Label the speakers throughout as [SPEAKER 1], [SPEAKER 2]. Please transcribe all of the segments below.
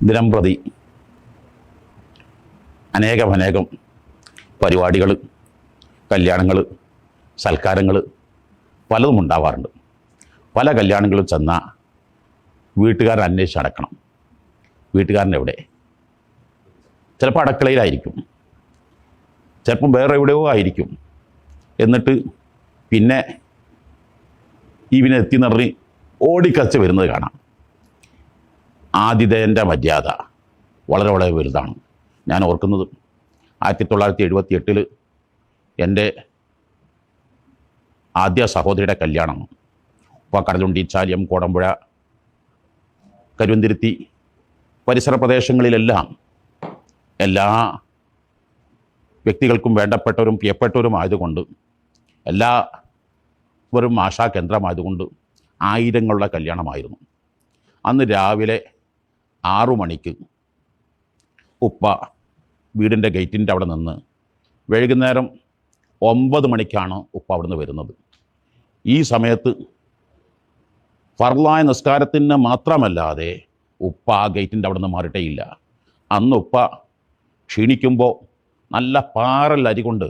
[SPEAKER 1] ദിനംപ്രതി അനേകം പരിപാടികൾ, കല്യാണങ്ങൾ, സൽക്കാരങ്ങൾ പലതും ഉണ്ടാവാറുണ്ട്. പല കല്യാണങ്ങളും ചെന്നാൽ വീട്ടുകാരൻ അന്വേഷിച്ച് നടക്കണം. വീട്ടുകാരൻ എവിടെ? ചിലപ്പോൾ അടുക്കളയിലായിരിക്കും, ചിലപ്പം വേറെ എവിടെയോ ആയിരിക്കും. എന്നിട്ട് പിന്നെ ഇവനെത്തി നിറഞ്ഞ് ഓടിക്കച്ച് വരുന്നത് കാണാം. ആതിഥേയൻ്റെ മര്യാദ വളരെ വലുതാണ്. ഞാൻ ഓർക്കുന്നത് 1978 എൻ്റെ ആദ്യ സഹോദരിയുടെ കല്യാണം. ഇപ്പോൾ കടലുണ്ടി, ചാലിയം, കോടമ്പുഴ, കരുവന്തിരുത്തി പരിസര പ്രദേശങ്ങളിലെല്ലാം എല്ലാ വ്യക്തികൾക്കും വേണ്ടപ്പെട്ടവരും പ്രിയപ്പെട്ടവരും ആയതുകൊണ്ട്, എല്ലാവരും ആശാകേന്ദ്രമായതുകൊണ്ട് ആയിരങ്ങളുടെ കല്യാണമായിരുന്നു. അന്ന് രാവിലെ 6 മണിക്ക് ഉപ്പ വീടിൻ്റെ ഗേറ്റിൻ്റെ അവിടെ നിന്ന് വൈകുന്നേരം 9 മണിക്കാണ് ഉപ്പ അവിടെ നിന്ന് വരുന്നത്. ഈ സമയത്ത് ഫർളായ നിസ്കാരത്തിന് മാത്രമല്ലാതെ ഉപ്പ ആ ഗേറ്റിൻ്റെ അവിടെ നിന്ന് മാറിയിട്ടേയില്ല. അന്ന് ഉപ്പ ക്ഷീണിക്കുമ്പോൾ നല്ല പാറൽ അരി കൊണ്ട്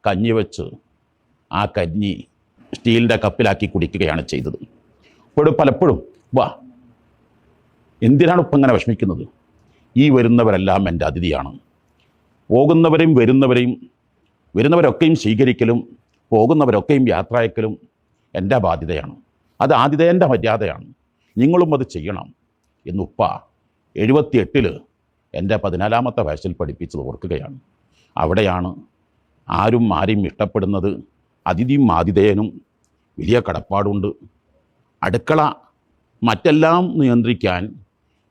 [SPEAKER 1] കഞ്ഞി വെച്ച് ആ കഞ്ഞി സ്റ്റീലിൻ്റെ കപ്പിലാക്കി കുടിക്കുകയാണ് ചെയ്തത്. ഇപ്പോഴും പലപ്പോഴും വാ, എന്തിനാണ് ഉപ്പ ഇങ്ങനെ വിഷമിക്കുന്നത്? ഈ വരുന്നവരെല്ലാം എൻ്റെ അതിഥിയാണ്. പോകുന്നവരെയും വരുന്നവരൊക്കെയും സ്വീകരിക്കലും പോകുന്നവരൊക്കെയും യാത്രയക്കലും എൻ്റെ ബാധ്യതയാണ്. അത് ആതിഥേയൻ്റെ മര്യാദയാണ്. നിങ്ങളും അത് ചെയ്യണം എന്ന് ഉപ്പ 78 എൻ്റെ 14ാമത്തെ വയസ്സിൽ പഠിപ്പിച്ചത് ഓർക്കുകയാണ്. അവിടെയാണ് ആരും ഇഷ്ടപ്പെടുന്നത്. അതിഥിയും ആതിഥേയനും വലിയ കടപ്പാടുണ്ട്. അടുക്കള മറ്റെല്ലാം നിയന്ത്രിക്കാൻ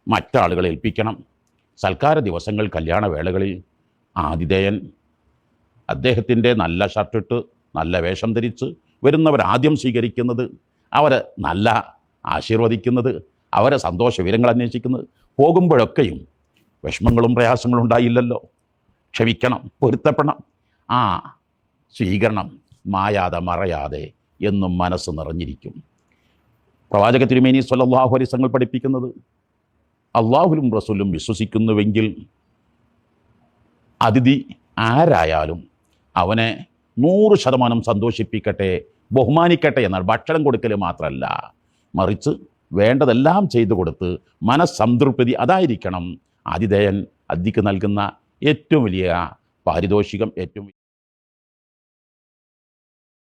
[SPEAKER 1] മറ്റാളുകളെ ഏൽപ്പിക്കണം. സൽക്കാര ദിവസങ്ങൾ, കല്യാണവേളകളിൽ ആതിഥേയൻ അദ്ദേഹത്തിൻ്റെ നല്ല ഷർട്ടിട്ട് നല്ല വേഷം ധരിച്ച് വരുന്നവർ ആദ്യം സ്വീകരിക്കുന്നത്, അവരെ നല്ല ആശീർവദിക്കുന്നത്, അവരെ സന്തോഷ വിവരങ്ങൾ അന്വേഷിക്കുന്നത്. പോകുമ്പോഴൊക്കെയും വിഷമങ്ങളും പ്രയാസങ്ങളും ഉണ്ടായില്ലല്ലോ, ക്ഷമിക്കണം, പൊരുത്തപ്പെടണം. ആ സ്വീകരണം മായാതെ മറയാതെ എന്നും മനസ്സ് നിറഞ്ഞിരിക്കും. പ്രവാചക തിരുമേനി സ്വല്ലല്ലാഹു അലൈഹി വസല്ലം പഠിപ്പിക്കുന്നത്, അള്ളാഹുലും റസൂലും വിശ്വസിക്കുന്നുവെങ്കിൽ അതിഥി ആരായാലും അവനെ 100% സന്തോഷിപ്പിക്കട്ടെ, ബഹുമാനിക്കട്ടെ എന്നാണ്. ഭക്ഷണം കൊടുക്കൽ മാത്രമല്ല, മറിച്ച് വേണ്ടതെല്ലാം ചെയ്തു കൊടുത്ത് മനസ്സംതൃപ്തി, അതായിരിക്കണം ആതിഥേയൻ അതിഥിക്ക് നൽകുന്ന ഏറ്റവും വലിയ പാരിതോഷികം, ഏറ്റവും